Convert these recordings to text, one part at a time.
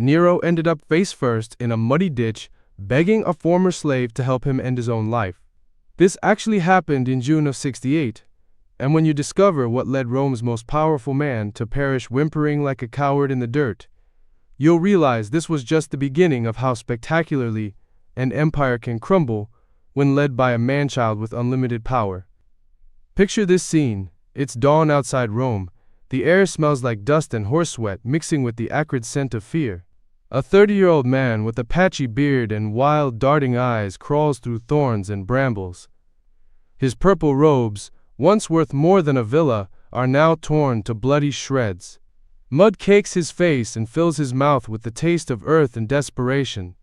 Nero ended up face first in a muddy ditch, begging a former slave to help him end his own life. This actually happened in June of 68, and when you discover what led Rome's most powerful man to perish whimpering like a coward in the dirt, you'll realize this was just the beginning of how spectacularly an empire can crumble when led by a man-child with unlimited power. Picture this scene. It's dawn outside Rome. The air smells like dust and horse sweat mixing with the acrid scent of fear. A 30-year-old man with a patchy beard and wild, darting eyes crawls through thorns and brambles. His purple robes, once worth more than a villa, are now torn to bloody shreds. Mud cakes his face and fills his mouth with the taste of earth and desperation.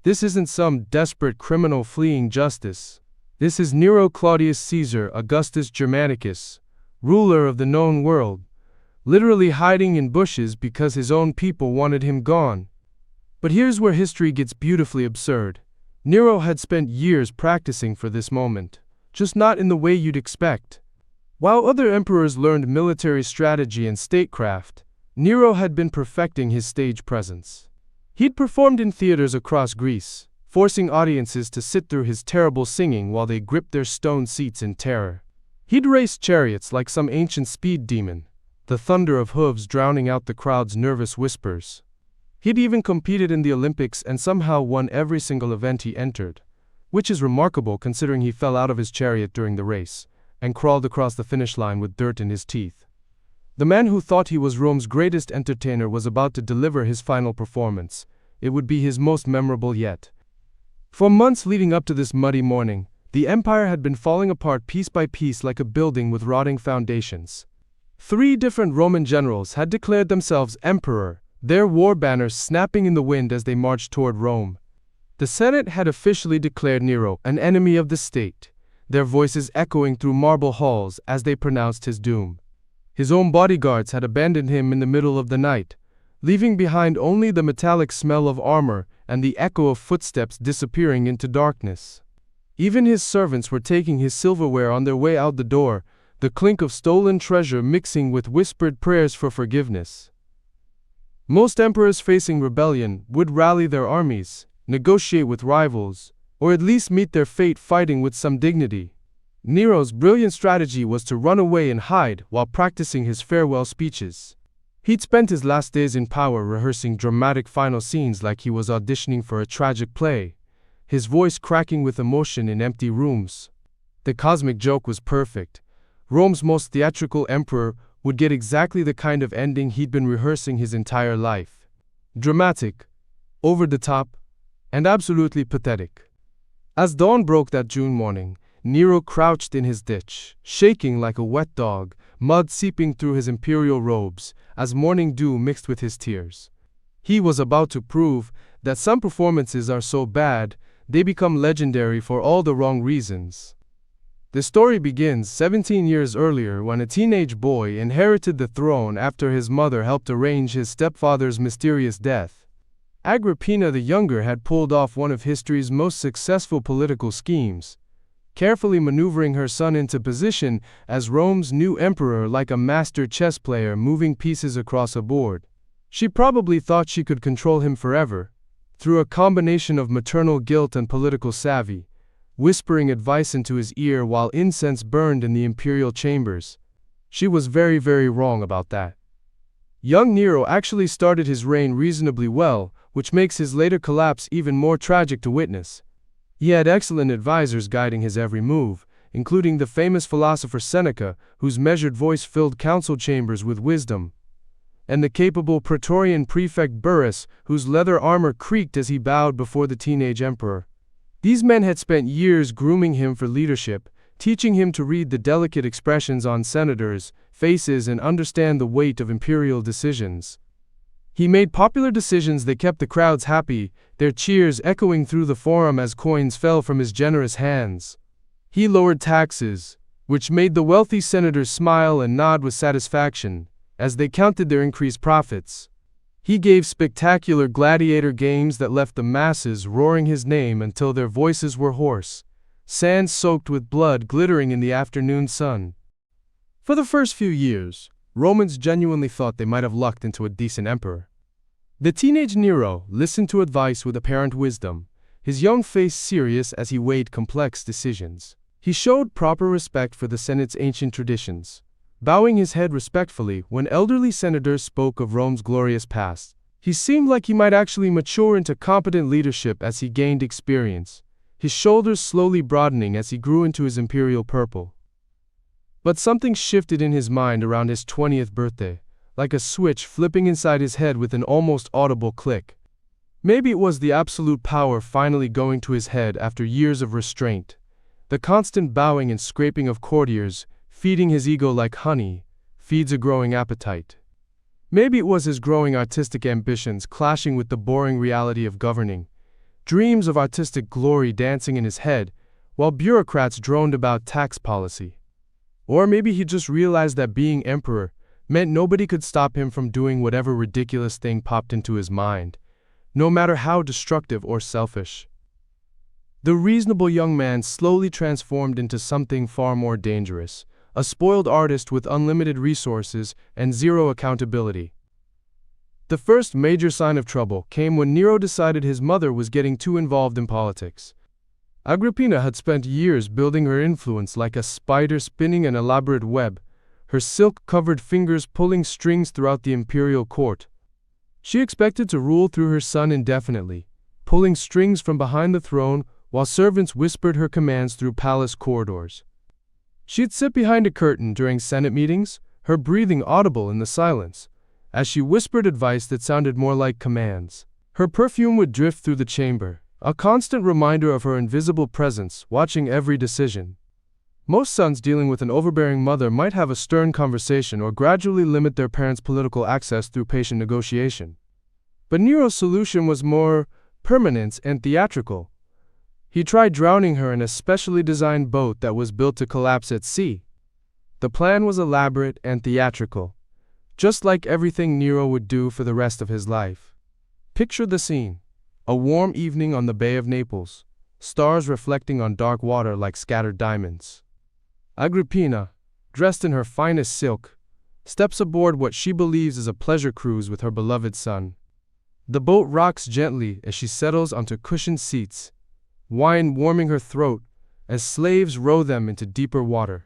This isn't some desperate criminal fleeing justice. This is Nero Claudius Caesar Augustus Germanicus, ruler of the known world, literally hiding in bushes because his own people wanted him gone. But here's where history gets beautifully absurd. Nero had spent years practicing for this moment, just not in the way you'd expect. While other emperors learned military strategy and statecraft, Nero had been perfecting his stage presence. He'd performed in theaters across Greece, forcing audiences to sit through his terrible singing while they gripped their stone seats in terror. He'd raced chariots like some ancient speed demon, the thunder of hooves drowning out the crowd's nervous whispers. He'd even competed in the Olympics and somehow won every single event he entered, which is remarkable considering he fell out of his chariot during the race and crawled across the finish line with dirt in his teeth. The man who thought he was Rome's greatest entertainer was about to deliver his final performance. It would be his most memorable yet. For months leading up to this muddy morning, the empire had been falling apart piece by piece like a building with rotting foundations. 3 different Roman generals had declared themselves emperor, their war banners snapping in the wind as they marched toward Rome. The Senate had officially declared Nero an enemy of the state, their voices echoing through marble halls as they pronounced his doom. His own bodyguards had abandoned him in the middle of the night, leaving behind only the metallic smell of armor and the echo of footsteps disappearing into darkness. Even his servants were taking his silverware on their way out the door, the clink of stolen treasure mixing with whispered prayers for forgiveness. Most emperors facing rebellion would rally their armies, negotiate with rivals, or at least meet their fate fighting with some dignity. Nero's brilliant strategy was to run away and hide while practicing his farewell speeches. He'd spent his last days in power rehearsing dramatic final scenes like he was auditioning for a tragic play, his voice cracking with emotion in empty rooms. The cosmic joke was perfect. Rome's most theatrical emperor would get exactly the kind of ending he'd been rehearsing his entire life. Dramatic, over the top, and absolutely pathetic. As dawn broke that June morning, Nero crouched in his ditch, shaking like a wet dog, mud seeping through his imperial robes, as morning dew mixed with his tears. He was about to prove that some performances are so bad, they become legendary for all the wrong reasons. The story begins 17 years earlier when a teenage boy inherited the throne after his mother helped arrange his stepfather's mysterious death. Agrippina the Younger had pulled off one of history's most successful political schemes, carefully maneuvering her son into position as Rome's new emperor like a master chess player moving pieces across a board. She probably thought she could control him forever, through a combination of maternal guilt and political savvy, whispering advice into his ear while incense burned in the imperial chambers. She was very, very wrong about that. Young Nero actually started his reign reasonably well, which makes his later collapse even more tragic to witness. He had excellent advisors guiding his every move, including the famous philosopher Seneca, whose measured voice filled council chambers with wisdom, and the capable Praetorian prefect Burrus, whose leather armor creaked as he bowed before the teenage emperor. These men had spent years grooming him for leadership, teaching him to read the delicate expressions on senators' faces and understand the weight of imperial decisions. He made popular decisions that kept the crowds happy, their cheers echoing through the forum as coins fell from his generous hands. He lowered taxes, which made the wealthy senators smile and nod with satisfaction as they counted their increased profits. He gave spectacular gladiator games that left the masses roaring his name until their voices were hoarse, sands soaked with blood glittering in the afternoon sun. For the first few years, Romans genuinely thought they might have lucked into a decent emperor. The teenage Nero listened to advice with apparent wisdom, his young face serious as he weighed complex decisions. He showed proper respect for the Senate's ancient traditions, bowing his head respectfully when elderly senators spoke of Rome's glorious past. He seemed like he might actually mature into competent leadership as he gained experience, his shoulders slowly broadening as he grew into his imperial purple. But something shifted in his mind around his 20th birthday, like a switch flipping inside his head with an almost audible click. Maybe it was the absolute power finally going to his head after years of restraint, the constant bowing and scraping of courtiers, feeding his ego like honey feeds a growing appetite. Maybe it was his growing artistic ambitions clashing with the boring reality of governing, dreams of artistic glory dancing in his head, while bureaucrats droned about tax policy. Or maybe he just realized that being emperor meant nobody could stop him from doing whatever ridiculous thing popped into his mind, no matter how destructive or selfish. The reasonable young man slowly transformed into something far more dangerous, a spoiled artist with unlimited resources and zero accountability. The first major sign of trouble came when Nero decided his mother was getting too involved in politics. Agrippina had spent years building her influence like a spider spinning an elaborate web, her silk-covered fingers pulling strings throughout the imperial court. She expected to rule through her son indefinitely, pulling strings from behind the throne while servants whispered her commands through palace corridors. She'd sit behind a curtain during Senate meetings, her breathing audible in the silence, as she whispered advice that sounded more like commands. Her perfume would drift through the chamber, a constant reminder of her invisible presence, watching every decision. Most sons dealing with an overbearing mother might have a stern conversation or gradually limit their parents' political access through patient negotiation. But Nero's solution was more permanent and theatrical. He tried drowning her in a specially designed boat that was built to collapse at sea. The plan was elaborate and theatrical, just like everything Nero would do for the rest of his life. Picture the scene. A warm evening on the Bay of Naples, stars reflecting on dark water like scattered diamonds. Agrippina, dressed in her finest silk, steps aboard what she believes is a pleasure cruise with her beloved son. The boat rocks gently as she settles onto cushioned seats, wine warming her throat as slaves row them into deeper water.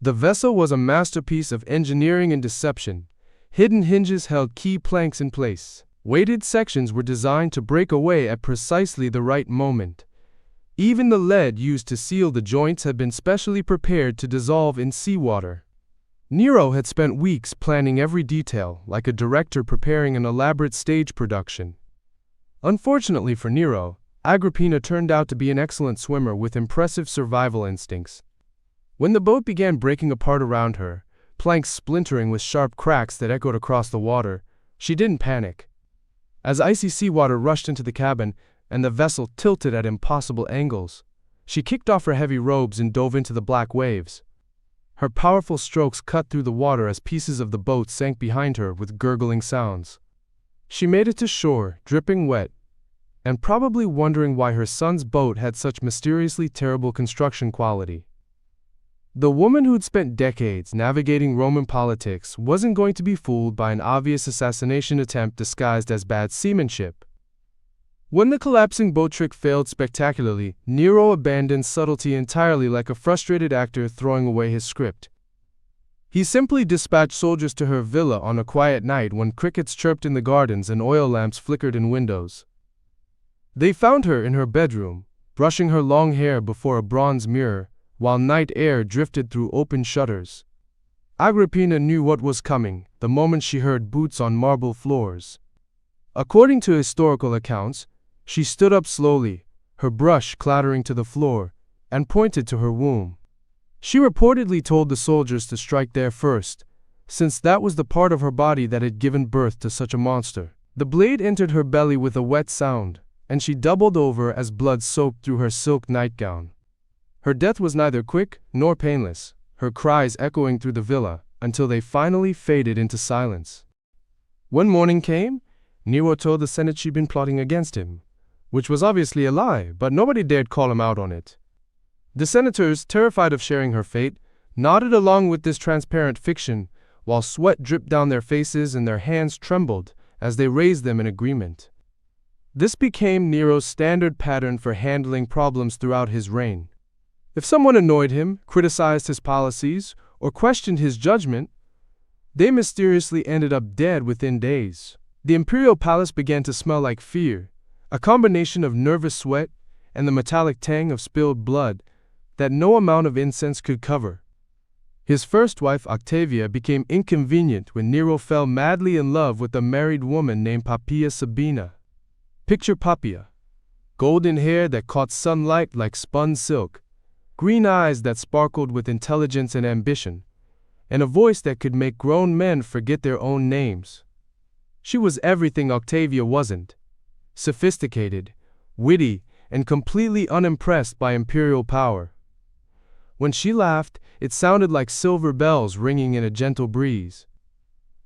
The vessel was a masterpiece of engineering and deception. Hidden hinges held key planks in place. Weighted sections were designed to break away at precisely the right moment. Even the lead used to seal the joints had been specially prepared to dissolve in seawater. Nero had spent weeks planning every detail, like a director preparing an elaborate stage production. Unfortunately for Nero, Agrippina turned out to be an excellent swimmer with impressive survival instincts. When the boat began breaking apart around her, planks splintering with sharp cracks that echoed across the water, she didn't panic. As icy seawater rushed into the cabin and the vessel tilted at impossible angles, she kicked off her heavy robes and dove into the black waves. Her powerful strokes cut through the water as pieces of the boat sank behind her with gurgling sounds. She made it to shore, dripping wet, and probably wondering why her son's boat had such mysteriously terrible construction quality. The woman who'd spent decades navigating Roman politics wasn't going to be fooled by an obvious assassination attempt disguised as bad seamanship. When the collapsing boat trick failed spectacularly, Nero abandoned subtlety entirely, like a frustrated actor throwing away his script. He simply dispatched soldiers to her villa on a quiet night when crickets chirped in the gardens and oil lamps flickered in windows. They found her in her bedroom, brushing her long hair before a bronze mirror, while night air drifted through open shutters. Agrippina knew what was coming the moment she heard boots on marble floors. According to historical accounts, she stood up slowly, her brush clattering to the floor, and pointed to her womb. She reportedly told the soldiers to strike there first, since that was the part of her body that had given birth to such a monster. The blade entered her belly with a wet sound, and she doubled over as blood soaked through her silk nightgown. Her death was neither quick nor painless, her cries echoing through the villa until they finally faded into silence. When morning came, Nero told the Senate she'd been plotting against him, which was obviously a lie, but nobody dared call him out on it. The senators, terrified of sharing her fate, nodded along with this transparent fiction, while sweat dripped down their faces and their hands trembled as they raised them in agreement. This became Nero's standard pattern for handling problems throughout his reign. If someone annoyed him, criticized his policies, or questioned his judgment, they mysteriously ended up dead within days. The imperial palace began to smell like fear, a combination of nervous sweat and the metallic tang of spilled blood that no amount of incense could cover. His first wife, Octavia, became inconvenient when Nero fell madly in love with a married woman named Poppaea Sabina. Picture Poppaea: golden hair that caught sunlight like spun silk, green eyes that sparkled with intelligence and ambition, and a voice that could make grown men forget their own names. She was everything Octavia wasn't: sophisticated, witty, and completely unimpressed by imperial power. When she laughed, it sounded like silver bells ringing in a gentle breeze.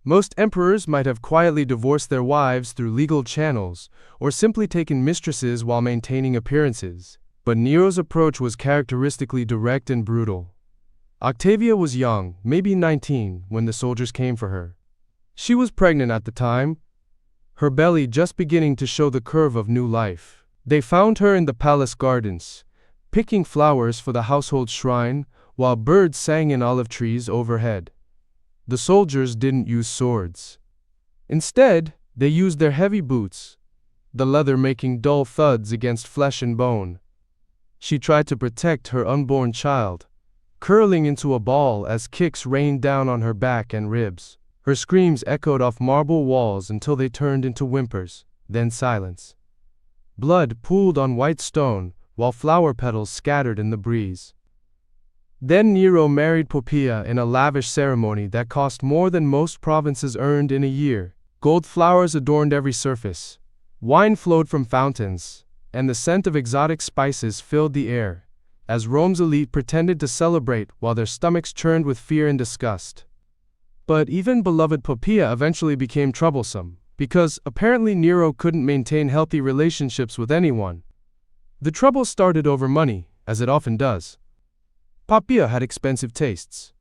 Most emperors might have quietly divorced their wives through legal channels, or simply taken mistresses while maintaining appearances. But Nero's approach was characteristically direct and brutal. Octavia was young, maybe 19, when the soldiers came for her. She was pregnant at the time, her belly just beginning to show the curve of new life. They found her in the palace gardens, picking flowers for the household shrine, while birds sang in olive trees overhead. The soldiers didn't use swords. Instead, they used their heavy boots, the leather making dull thuds against flesh and bone. She tried to protect her unborn child, curling into a ball as kicks rained down on her back and ribs. Her screams echoed off marble walls until they turned into whimpers, then silence. Blood pooled on white stone, while flower petals scattered in the breeze. Then Nero married Poppaea in a lavish ceremony that cost more than most provinces earned in a year. Gold flowers adorned every surface, wine flowed from fountains, and the scent of exotic spices filled the air, as Rome's elite pretended to celebrate while their stomachs churned with fear and disgust. But even beloved Poppaea eventually became troublesome, because apparently Nero couldn't maintain healthy relationships with anyone. The trouble started over money, as it often does. Poppaea had expensive tastes.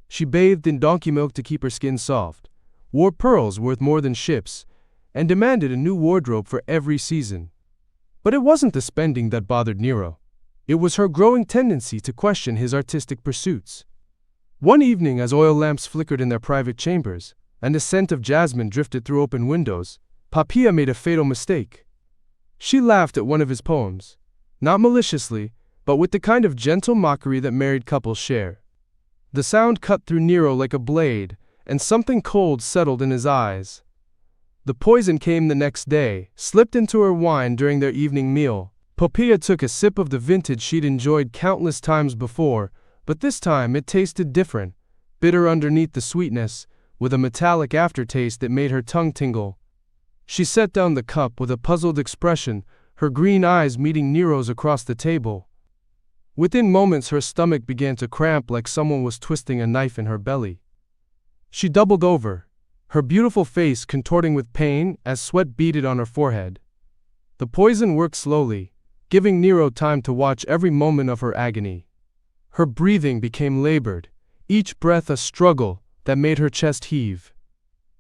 She bathed in donkey milk to keep her skin soft, wore pearls worth more than ships, and demanded a new wardrobe for every season. But it wasn't the spending that bothered Nero. It was her growing tendency to question his artistic pursuits. One evening, as oil lamps flickered in their private chambers, and the scent of jasmine drifted through open windows, Poppaea made a fatal mistake. She laughed at one of his poems, not maliciously, but with the kind of gentle mockery that married couples share. The sound cut through Nero like a blade, and something cold settled in his eyes. The poison came the next day, slipped into her wine during their evening meal. Poppaea took a sip of the vintage she'd enjoyed countless times before, but this time it tasted different, bitter underneath the sweetness, with a metallic aftertaste that made her tongue tingle. She set down the cup with a puzzled expression, her green eyes meeting Nero's across the table. Within moments her stomach began to cramp like someone was twisting a knife in her belly. She doubled over, her beautiful face contorting with pain as sweat beaded on her forehead. The poison worked slowly, giving Nero time to watch every moment of her agony. Her breathing became labored, each breath a struggle that made her chest heave.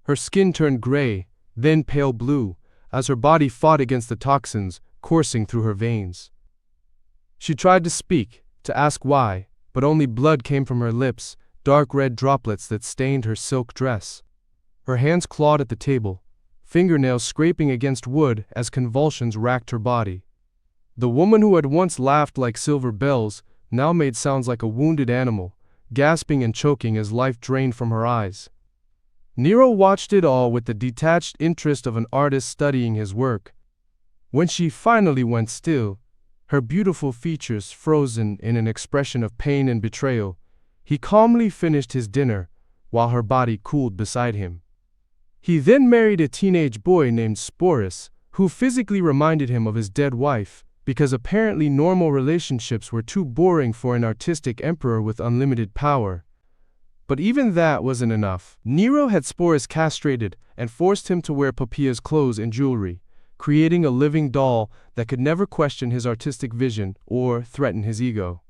Her skin turned gray, then pale blue, as her body fought against the toxins coursing through her veins. She tried to speak, to ask why, but only blood came from her lips, dark red droplets that stained her silk dress. Her hands clawed at the table, fingernails scraping against wood as convulsions racked her body. The woman who had once laughed like silver bells now made sounds like a wounded animal, gasping and choking as life drained from her eyes. Nero watched it all with the detached interest of an artist studying his work. When she finally went still, her beautiful features frozen in an expression of pain and betrayal, he calmly finished his dinner, while her body cooled beside him. He then married a teenage boy named Sporus, who physically reminded him of his dead wife, because apparently normal relationships were too boring for an artistic emperor with unlimited power. But even that wasn't enough. Nero had Sporus castrated and forced him to wear Poppaea's clothes and jewelry, creating a living doll that could never question his artistic vision or threaten his ego.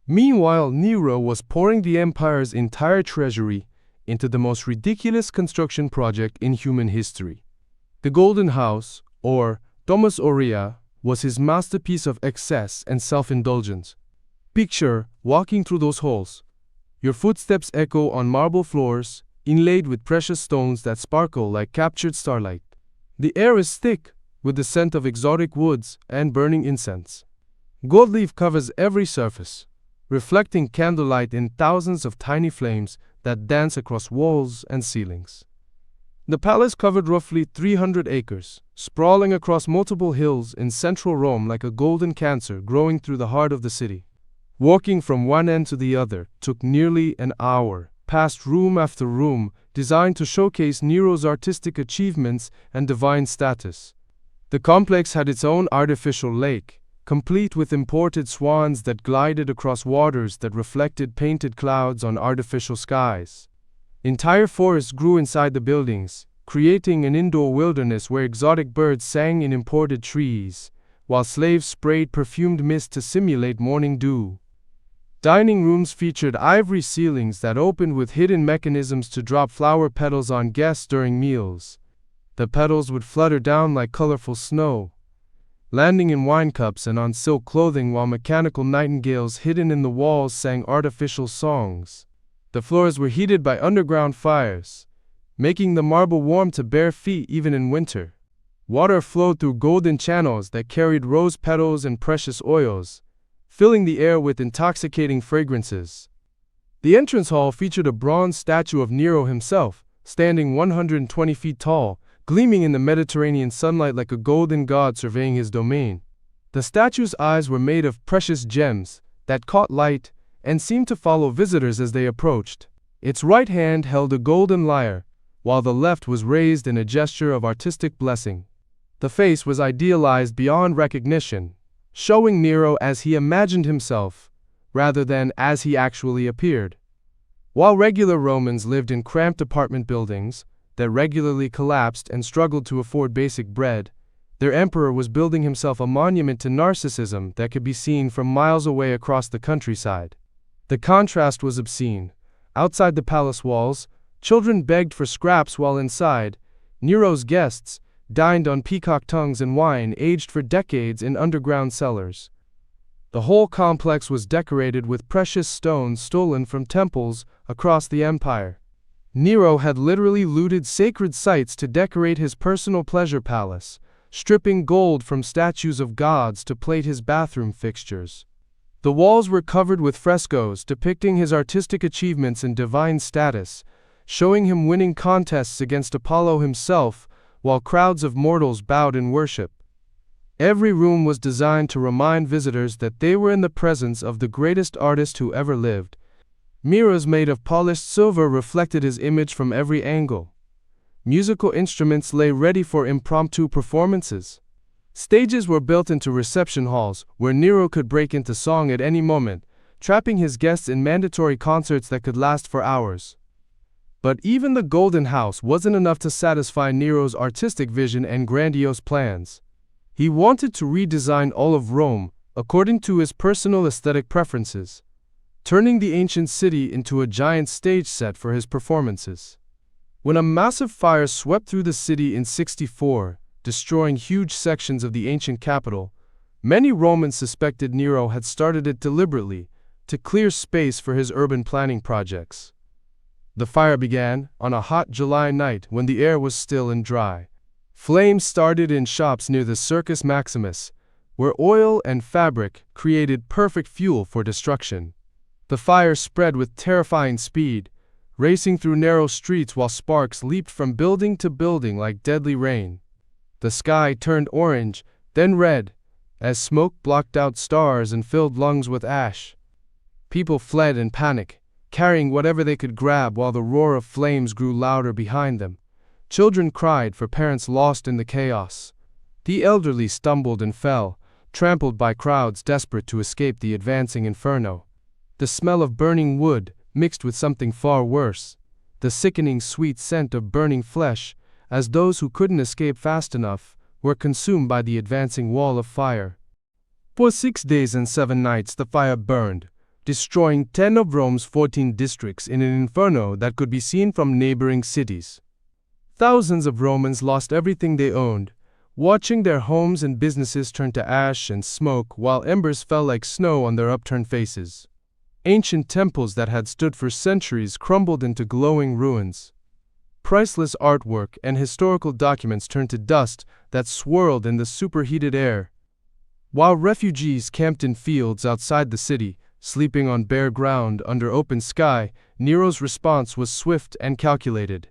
Meanwhile, Nero was pouring the empire's entire treasury into the most ridiculous construction project in human history: The Golden House, or Domus Aurea, was his masterpiece of excess and self-indulgence. Picture walking through those halls. Your footsteps echo on marble floors, inlaid with precious stones that sparkle like captured starlight. The air is thick, with the scent of exotic woods and burning incense. Gold leaf covers every surface, reflecting candlelight in thousands of tiny flames that dance across walls and ceilings. The palace covered roughly 300 acres, sprawling across multiple hills in central Rome like a golden cancer growing through the heart of the city. Walking from one end to the other took nearly an hour, past room after room, designed to showcase Nero's artistic achievements and divine status. The complex had its own artificial lake, complete with imported swans that glided across waters that reflected painted clouds on artificial skies. Entire forests grew inside the buildings, creating an indoor wilderness where exotic birds sang in imported trees, while slaves sprayed perfumed mist to simulate morning dew. Dining rooms featured ivory ceilings that opened with hidden mechanisms to drop flower petals on guests during meals. The petals would flutter down like colorful snow, landing in wine cups and on silk clothing, while mechanical nightingales hidden in the walls sang artificial songs. The floors were heated by underground fires, making the marble warm to bare feet even in winter. Water flowed through golden channels that carried rose petals and precious oils, filling the air with intoxicating fragrances. The entrance hall featured a bronze statue of Nero himself, standing 120 feet tall, gleaming in the Mediterranean sunlight like a golden god surveying his domain. The statue's eyes were made of precious gems that caught light and seemed to follow visitors as they approached. Its right hand held a golden lyre, while the left was raised in a gesture of artistic blessing. The face was idealized beyond recognition, showing Nero as he imagined himself, rather than as he actually appeared. While regular Romans lived in cramped apartment buildings that regularly collapsed and struggled to afford basic bread, their emperor was building himself a monument to narcissism that could be seen from miles away across the countryside. The contrast was obscene. Outside the palace walls, children begged for scraps, while inside, Nero's guests dined on peacock tongues and wine aged for decades in underground cellars. The whole complex was decorated with precious stones stolen from temples across the empire. Nero had literally looted sacred sites to decorate his personal pleasure palace, stripping gold from statues of gods to plate his bathroom fixtures. The walls were covered with frescoes depicting his artistic achievements and divine status, showing him winning contests against Apollo himself, while crowds of mortals bowed in worship. Every room was designed to remind visitors that they were in the presence of the greatest artist who ever lived. Mirrors made of polished silver reflected his image from every angle. Musical instruments lay ready for impromptu performances. Stages were built into reception halls where Nero could break into song at any moment, trapping his guests in mandatory concerts that could last for hours. But even the Golden House wasn't enough to satisfy Nero's artistic vision and grandiose plans. He wanted to redesign all of Rome according to his personal aesthetic preferences, turning the ancient city into a giant stage set for his performances. When a massive fire swept through the city in 64, destroying huge sections of the ancient capital, many Romans suspected Nero had started it deliberately to clear space for his urban planning projects. The fire began on a hot July night when the air was still and dry. Flames started in shops near the Circus Maximus, where oil and fabric created perfect fuel for destruction. The fire spread with terrifying speed, racing through narrow streets while sparks leaped from building to building like deadly rain. The sky turned orange, then red, as smoke blocked out stars and filled lungs with ash. People fled in panic, carrying whatever they could grab, while the roar of flames grew louder behind them. Children cried for parents lost in the chaos. The elderly stumbled and fell, trampled by crowds desperate to escape the advancing inferno. The smell of burning wood mixed with something far worse, the sickening sweet scent of burning flesh, as those who couldn't escape fast enough were consumed by the advancing wall of fire. For 6 days and 7 nights the fire burned, destroying 10 of Rome's 14 districts in an inferno that could be seen from neighboring cities. Thousands of Romans lost everything they owned, watching their homes and businesses turn to ash and smoke while embers fell like snow on their upturned faces. Ancient temples that had stood for centuries crumbled into glowing ruins. Priceless artwork and historical documents turned to dust that swirled in the superheated air. While refugees camped in fields outside the city, sleeping on bare ground under open sky, Nero's response was swift and calculated.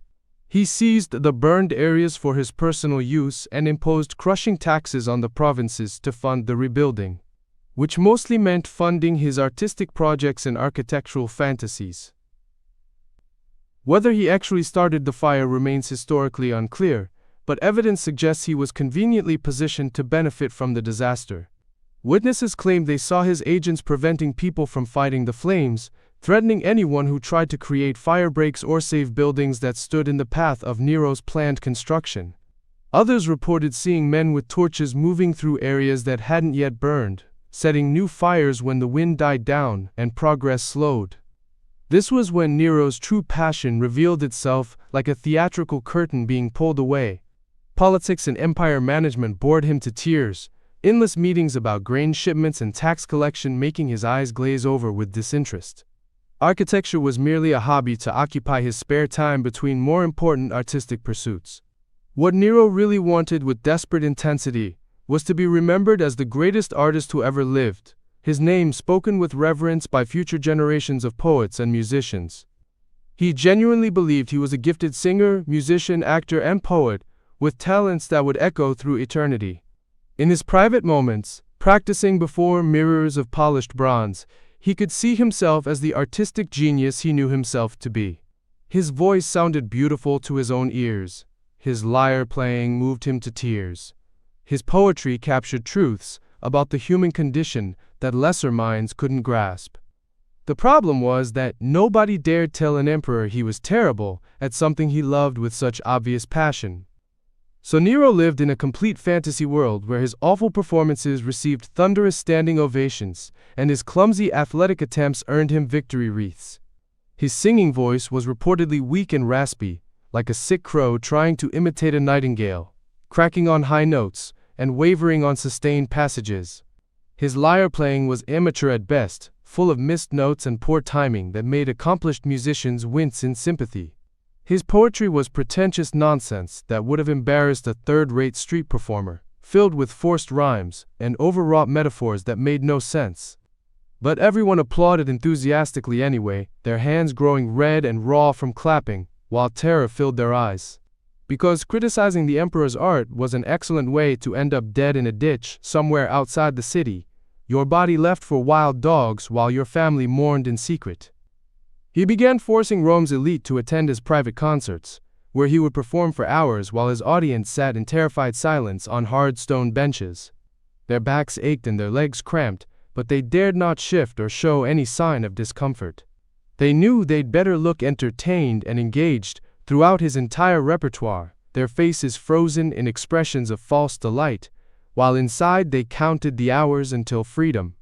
He seized the burned areas for his personal use and imposed crushing taxes on the provinces to fund the rebuilding, which mostly meant funding his artistic projects and architectural fantasies. Whether he actually started the fire remains historically unclear, but evidence suggests he was conveniently positioned to benefit from the disaster. Witnesses claim they saw his agents preventing people from fighting the flames, threatening anyone who tried to create fire breaks or save buildings that stood in the path of Nero's planned construction. Others reported seeing men with torches moving through areas that hadn't yet burned, setting new fires when the wind died down and progress slowed. This was when Nero's true passion revealed itself, like a theatrical curtain being pulled away. Politics and empire management bored him to tears, endless meetings about grain shipments and tax collection making his eyes glaze over with disinterest. Architecture was merely a hobby to occupy his spare time between more important artistic pursuits. What Nero really wanted with desperate intensity was to be remembered as the greatest artist who ever lived, his name spoken with reverence by future generations of poets and musicians. He genuinely believed he was a gifted singer, musician, actor, and poet, with talents that would echo through eternity. In his private moments, practicing before mirrors of polished bronze, he could see himself as the artistic genius he knew himself to be. His voice sounded beautiful to his own ears. His lyre playing moved him to tears. His poetry captured truths about the human condition that lesser minds couldn't grasp. The problem was that nobody dared tell an emperor he was terrible at something he loved with such obvious passion. So Nero lived in a complete fantasy world where his awful performances received thunderous standing ovations, and his clumsy athletic attempts earned him victory wreaths. His singing voice was reportedly weak and raspy, like a sick crow trying to imitate a nightingale, cracking on high notes and wavering on sustained passages. His lyre playing was amateur at best, full of missed notes and poor timing that made accomplished musicians wince in sympathy. His poetry was pretentious nonsense that would have embarrassed a third-rate street performer, filled with forced rhymes and overwrought metaphors that made no sense. But everyone applauded enthusiastically anyway, their hands growing red and raw from clapping, while terror filled their eyes. Because criticizing the emperor's art was an excellent way to end up dead in a ditch somewhere outside the city, your body left for wild dogs while your family mourned in secret. He began forcing Rome's elite to attend his private concerts, where he would perform for hours while his audience sat in terrified silence on hard stone benches. Their backs ached and their legs cramped, but they dared not shift or show any sign of discomfort. They knew they'd better look entertained and engaged throughout his entire repertoire, their faces frozen in expressions of false delight, while inside they counted the hours until freedom.